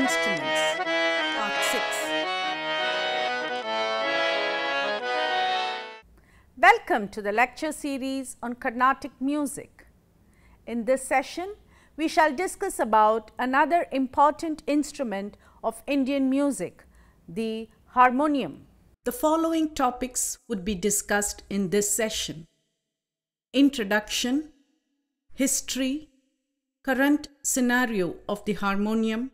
Instruments, Part 6. Welcome to the lecture series on Carnatic music. In this session, we shall discuss about another important instrument of Indian music, the harmonium. The following topics would be discussed in this session: introduction, history, current scenario of the harmonium,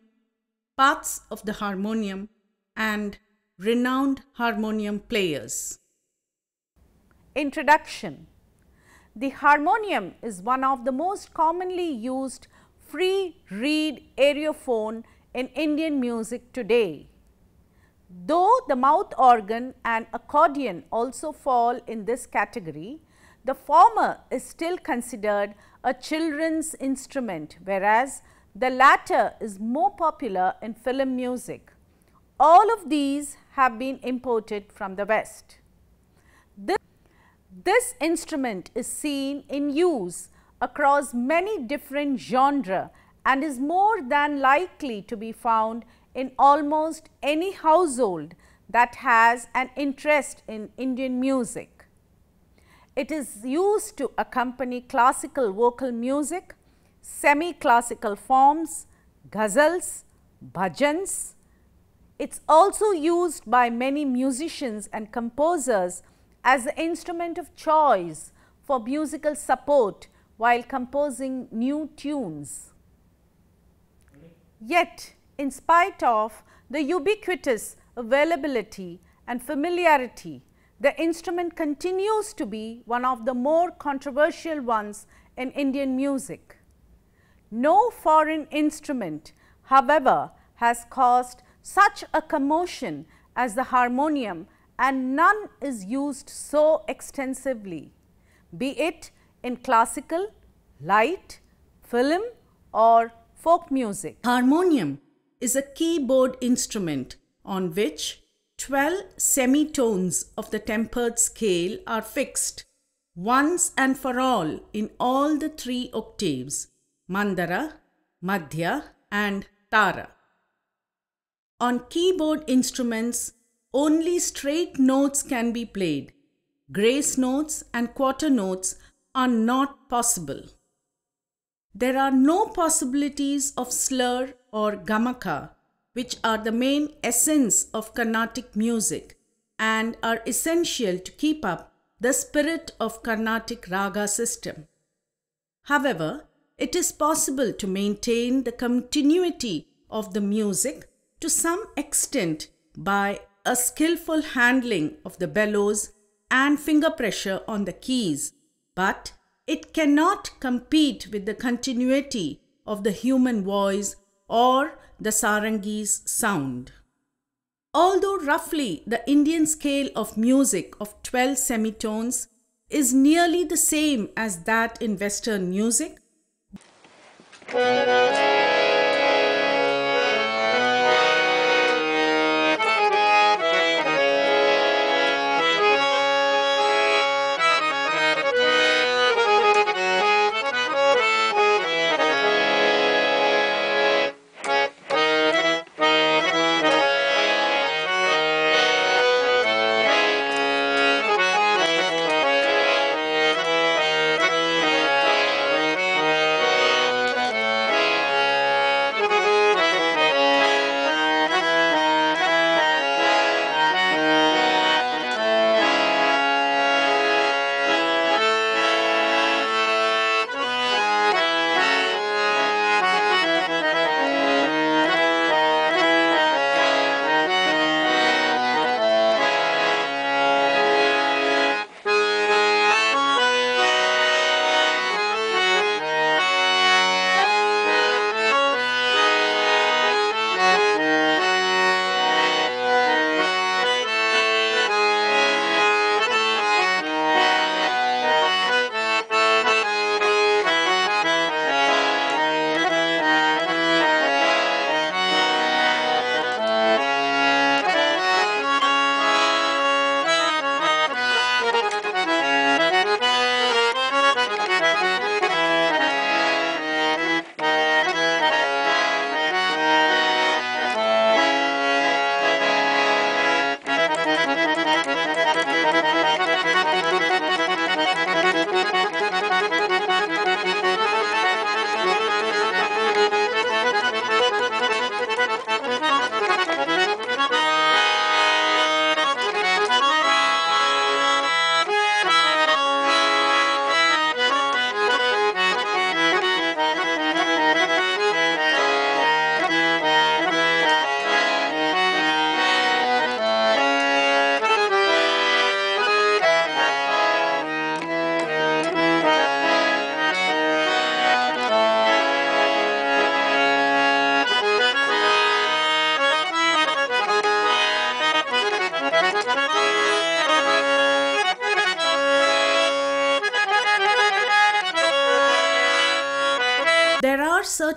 parts of the harmonium, and renowned harmonium players. Introduction. The harmonium is one of the most commonly used free reed aerophone in Indian music today. Though the mouth organ and accordion also fall in this category, the former is still considered a children's instrument, whereas the latter is more popular in film music. All of these have been imported from the West. This instrument is seen in use across many different genres and is more than likely to be found in almost any household that has an interest in Indian music. It is used to accompany classical vocal music, semi-classical forms, ghazals, bhajans. It is also used by many musicians and composers as the instrument of choice for musical support while composing new tunes. Yet, in spite of the ubiquitous availability and familiarity, the instrument continues to be one of the more controversial ones in Indian music. No foreign instrument, however, has caused such a commotion as the harmonium, and none is used so extensively, be it in classical, light, film or folk music. Harmonium is a keyboard instrument on which 12 semitones of the tempered scale are fixed once and for all in all the 3 octaves: Mandara, Madhya and Tara. On keyboard instruments, only straight notes can be played. Grace notes and quarter notes are not possible. There are no possibilities of slur or gamaka, which are the main essence of Carnatic music and are essential to keep up the spirit of Carnatic raga system. However, it is possible to maintain the continuity of the music to some extent by a skillful handling of the bellows and finger pressure on the keys, but it cannot compete with the continuity of the human voice or the sarangi's sound. Although roughly the Indian scale of music of 12 semitones is nearly the same as that in Western music,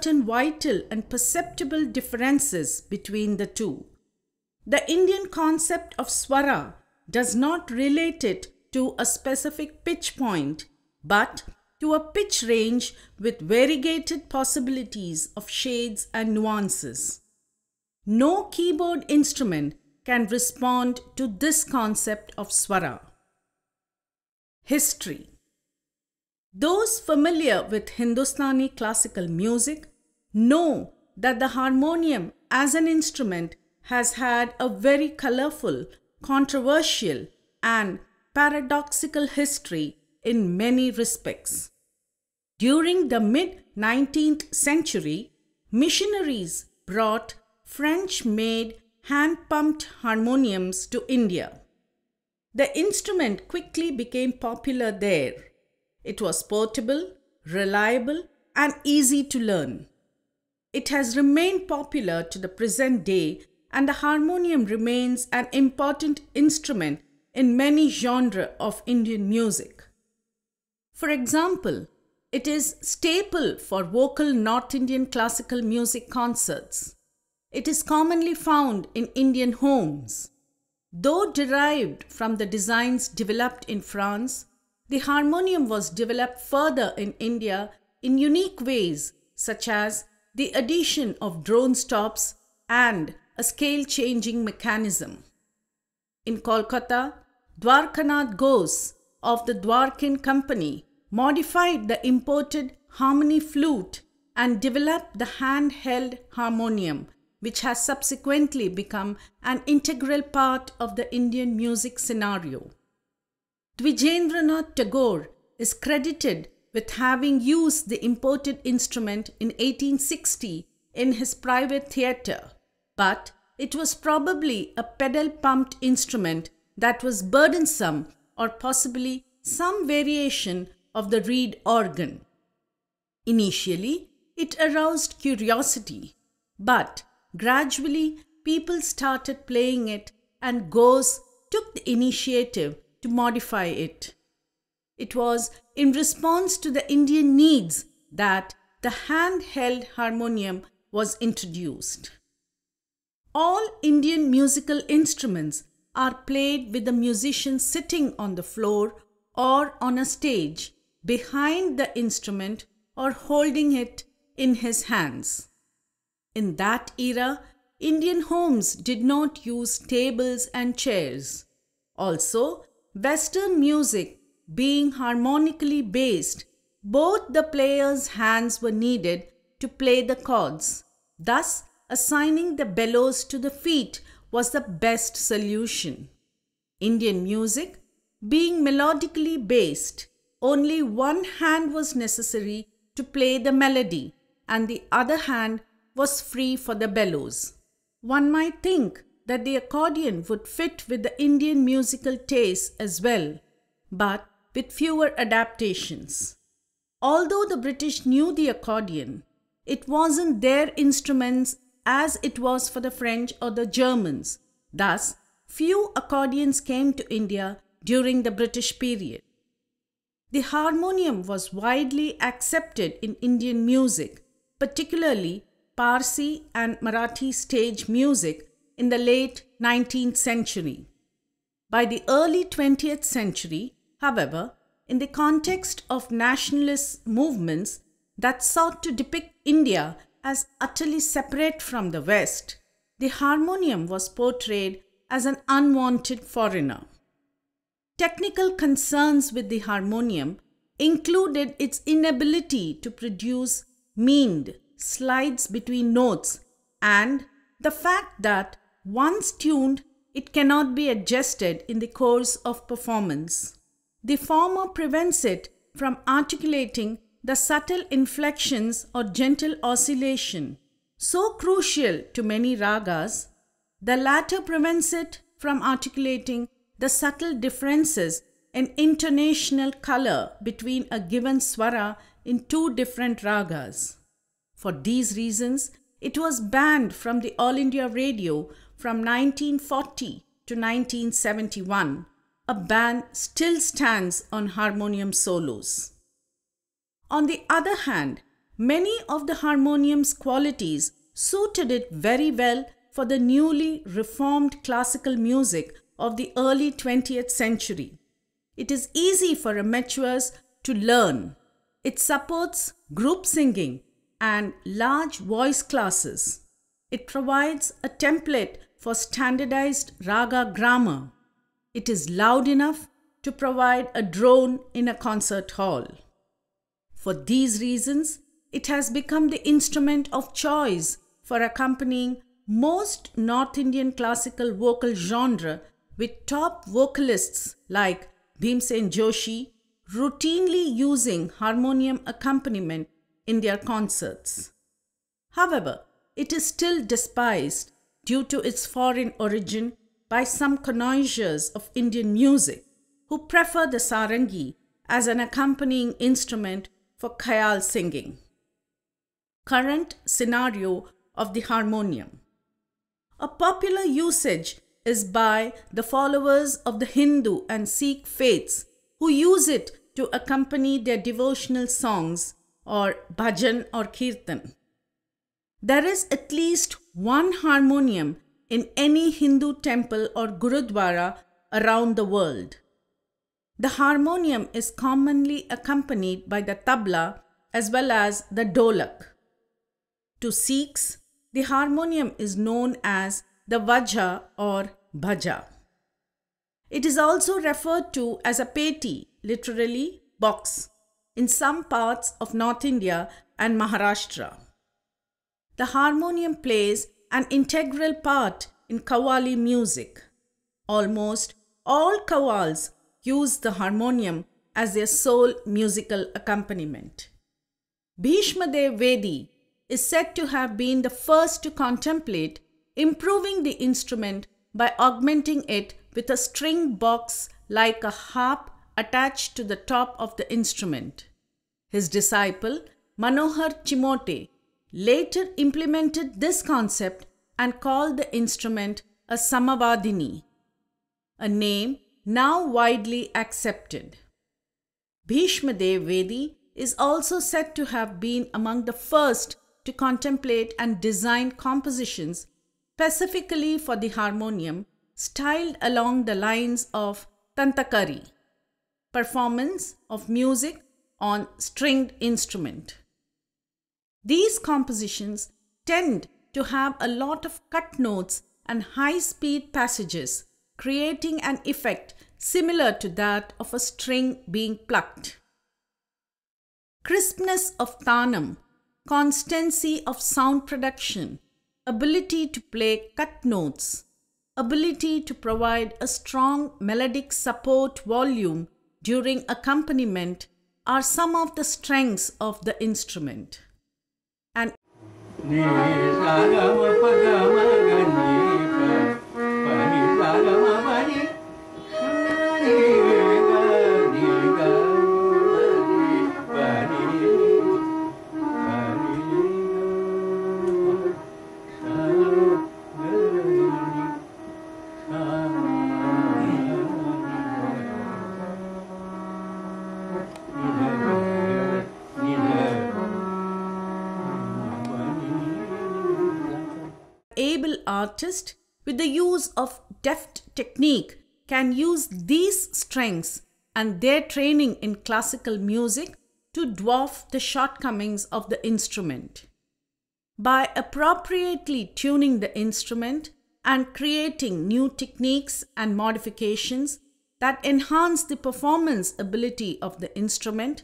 certain vital and perceptible differences between the two. The Indian concept of swara does not relate it to a specific pitch point, but to a pitch range with variegated possibilities of shades and nuances. No keyboard instrument can respond to this concept of swara. History. Those familiar with Hindustani classical music know that the harmonium as an instrument has had a very colorful, controversial, and paradoxical history in many respects. During the mid-19th century, missionaries brought French-made hand-pumped harmoniums to India. The instrument quickly became popular there. It was portable, reliable, and easy to learn. It has remained popular to the present day, and the harmonium remains an important instrument in many genres of Indian music. For example, it is staple for vocal North Indian classical music concerts. It is commonly found in Indian homes. Though derived from the designs developed in France, the harmonium was developed further in India in unique ways, such as the addition of drone stops and a scale-changing mechanism. In Kolkata, Dwarkanath Ghose of the Dwarkin Company modified the imported harmony flute and developed the hand-held harmonium, which has subsequently become an integral part of the Indian music scenario. Dwijendranath Tagore is credited with having used the imported instrument in 1860 in his private theatre, but it was probably a pedal-pumped instrument that was burdensome, or possibly some variation of the reed organ. Initially, it aroused curiosity, but gradually people started playing it, and Ghose took the initiative to modify it. It was in response to the Indian needs that the hand-held harmonium was introduced. All Indian musical instruments are played with the musician sitting on the floor or on a stage behind the instrument or holding it in his hands. In that era, Indian homes did not use tables and chairs. Also, Western music being harmonically based, both the player's hands were needed to play the chords. Thus, assigning the bellows to the feet was the best solution. Indian music being melodically based, only one hand was necessary to play the melody, and the other hand was free for the bellows. One might think that the accordion would fit with the Indian musical taste as well, but with fewer adaptations. Although the British knew the accordion, it wasn't their instruments as it was for the French or the Germans. Thus, few accordions came to India during the British period. The harmonium was widely accepted in Indian music, particularly Parsi and Marathi stage music in the late 19th century. By the early 20th century, however, in the context of nationalist movements that sought to depict India as utterly separate from the West, the harmonium was portrayed as an unwanted foreigner. Technical concerns with the harmonium included its inability to produce meaned slides between notes and the fact that once tuned, it cannot be adjusted in the course of performance. The former prevents it from articulating the subtle inflections or gentle oscillation, so crucial to many ragas. The latter prevents it from articulating the subtle differences in intonational color between a given swara in two different ragas. For these reasons, it was banned from the All India Radio from 1940 to 1971. A ban still stands on harmonium solos. On the other hand, many of the harmonium's qualities suited it very well for the newly reformed classical music of the early 20th century. It is easy for amateurs to learn. It supports group singing and large voice classes. It provides a template for standardized raga grammar. It is loud enough to provide a drone in a concert hall. For these reasons, it has become the instrument of choice for accompanying most North Indian classical vocal genre, with top vocalists like Bhimsen Joshi routinely using harmonium accompaniment in their concerts. However, it is still despised due to its foreign origin by some connoisseurs of Indian music who prefer the sarangi as an accompanying instrument for khayal singing. Current scenario of the harmonium. A popular usage is by the followers of the Hindu and Sikh faiths who use it to accompany their devotional songs or bhajan or kirtan. There is at least one harmonium in any Hindu temple or gurudwara around the world. The harmonium is commonly accompanied by the tabla as well as the dholak. To Sikhs, the harmonium is known as the vajha or bhaja. It is also referred to as a peti, literally box, in some parts of North India and Maharashtra. The harmonium plays an integral part in Qawwali music. Almost all qawwals use the harmonium as their sole musical accompaniment. Bhishmadev Vedi is said to have been the first to contemplate improving the instrument by augmenting it with a string box like a harp attached to the top of the instrument. His disciple Manohar Chimote later implemented this concept and called the instrument a samavadini, a name now widely accepted. Bhishmadev Vedi is also said to have been among the first to contemplate and design compositions specifically for the harmonium, styled along the lines of tantakari, performance of music on stringed instrument. These compositions tend to have a lot of cut notes and high-speed passages, creating an effect similar to that of a string being plucked. Crispness of tanam, constancy of sound production, ability to play cut notes, ability to provide a strong melodic support volume during accompaniment are some of the strengths of the instrument. And able artist with the use of deft technique can use these strengths and their training in classical music to dwarf the shortcomings of the instrument. By appropriately tuning the instrument and creating new techniques and modifications that enhance the performance ability of the instrument,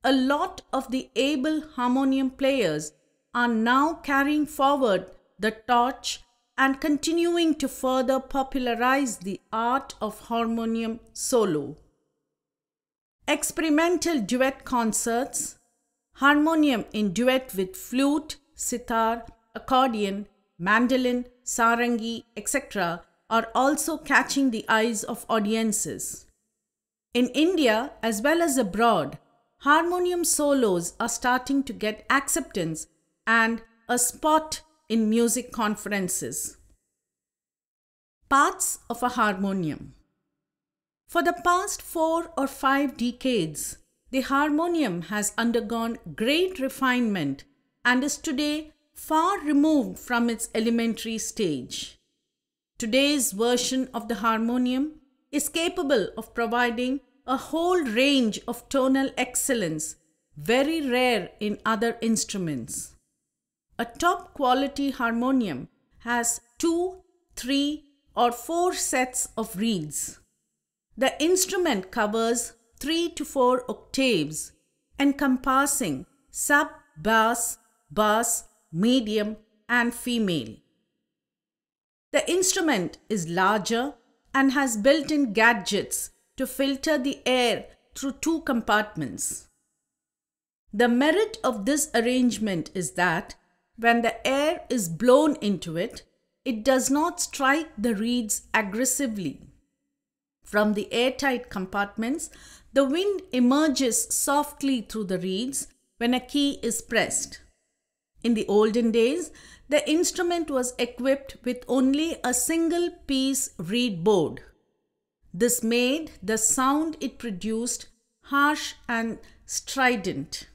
a lot of the able harmonium players are now carrying forward the torch and continuing to further popularize the art of harmonium solo. Experimental duet concerts, harmonium in duet with flute, sitar, accordion, mandolin, sarangi, etc. are also catching the eyes of audiences. In India as well as abroad, harmonium solos are starting to get acceptance and a spot in music conferences. Parts of a harmonium. For the past 4 or 5 decades, the harmonium has undergone great refinement and is today far removed from its elementary stage. Today's version of the harmonium is capable of providing a whole range of tonal excellence, very rare in other instruments. A top quality harmonium has 2, 3, or 4 sets of reeds. The instrument covers 3 to 4 octaves, encompassing sub, bass, medium, and female. The instrument is larger and has built-in gadgets to filter the air through 2 compartments. The merit of this arrangement is that when the air is blown into it, it does not strike the reeds aggressively. From the airtight compartments, the wind emerges softly through the reeds when a key is pressed. In the olden days, the instrument was equipped with only a single-piece reed board. This made the sound it produced harsh and strident.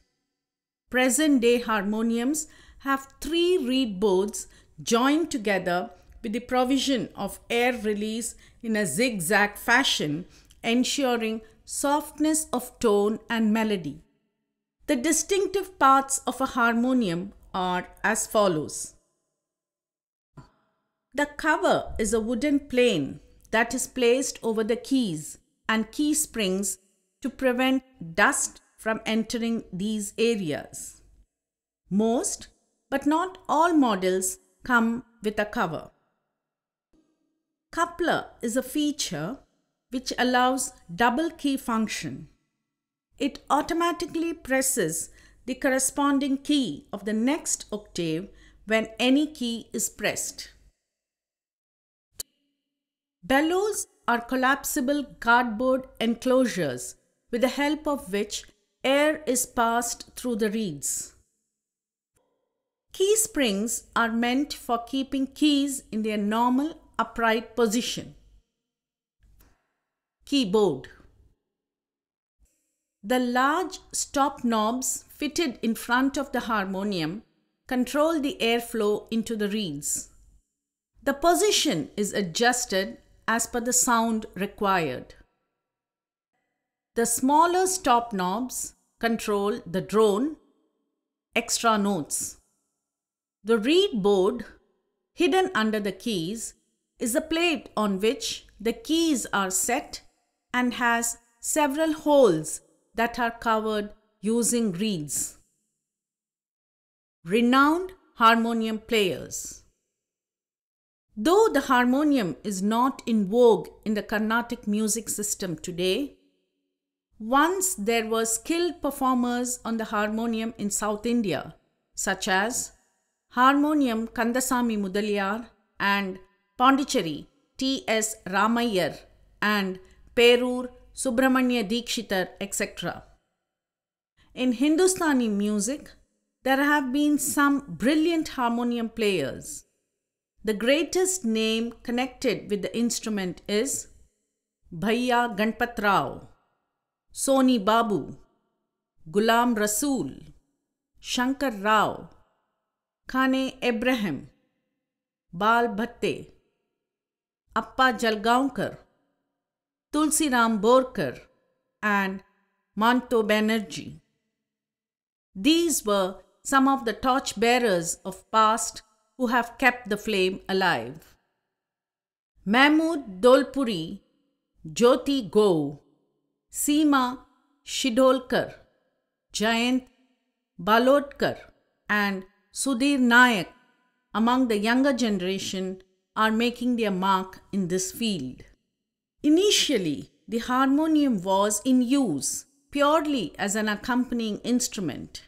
Present-day harmoniums have 3 reed boards joined together with the provision of air release in a zigzag fashion, ensuring softness of tone and melody. The distinctive parts of a harmonium are as follows. The cover is a wooden plane that is placed over the keys and key springs to prevent dust from entering these areas. Most, but not all models come with a cover. Coupler is a feature which allows double key function. It automatically presses the corresponding key of the next octave when any key is pressed. Bellows are collapsible cardboard enclosures with the help of which air is passed through the reeds. Key springs are meant for keeping keys in their normal upright position. Keyboard. The large stop knobs fitted in front of the harmonium control the airflow into the reeds. The position is adjusted as per the sound required. The smaller stop knobs control the drone, extra notes. The reed board, hidden under the keys, is a plate on which the keys are set and has several holes that are covered using reeds. Renowned harmonium players. Though the harmonium is not in vogue in the Carnatic music system today, once there were skilled performers on the harmonium in South India, such as Harmonium Kandasamy Mudaliyar and Pondicherry T.S. Ramayar and Perur Subramanya Dikshitar, etc. In Hindustani music, there have been some brilliant harmonium players. The greatest name connected with the instrument is Bhaiya Ganpat Rao, Soni Babu, Gulam Rasool, Shankar Rao, Khane Ibrahim, Bal Bhatte, Appa Jalgaonkar, Tulsi Ram Borkar, and Manto Banerjee. These were some of the torchbearers of past who have kept the flame alive. Mahmood Dolpuri, Jyoti Go, Seema Shidolkar, Jayant Balodkar, and Sudhir Nayak, among the younger generation, are making their mark in this field. Initially, the harmonium was in use purely as an accompanying instrument.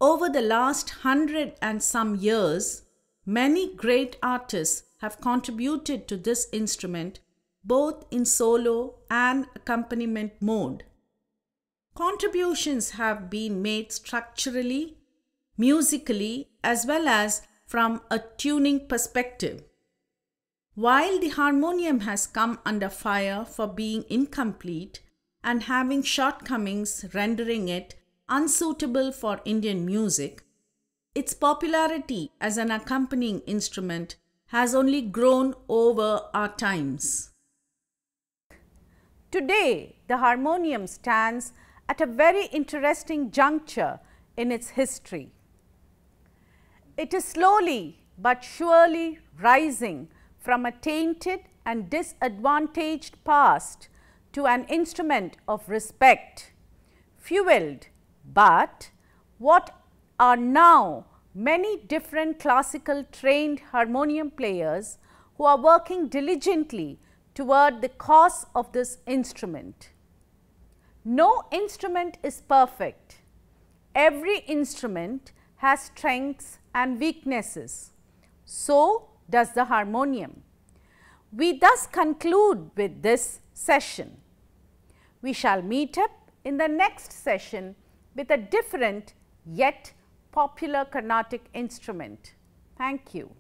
Over the last 100 and some years, many great artists have contributed to this instrument both in solo and accompaniment mode. Contributions have been made structurally, musically, as well as from a tuning perspective. While the harmonium has come under fire for being incomplete, and having shortcomings rendering it unsuitable for Indian music, its popularity as an accompanying instrument has only grown over our times. Today, the harmonium stands at a very interesting juncture in its history. It is slowly but surely rising from a tainted and disadvantaged past to an instrument of respect, fueled but what are now many different classical trained harmonium players who are working diligently toward the cause of this instrument. No instrument is perfect. Every instrument has strengths and weaknesses. So does the harmonium. We thus conclude with this session. We shall meet up in the next session with a different yet popular Carnatic instrument. Thank you.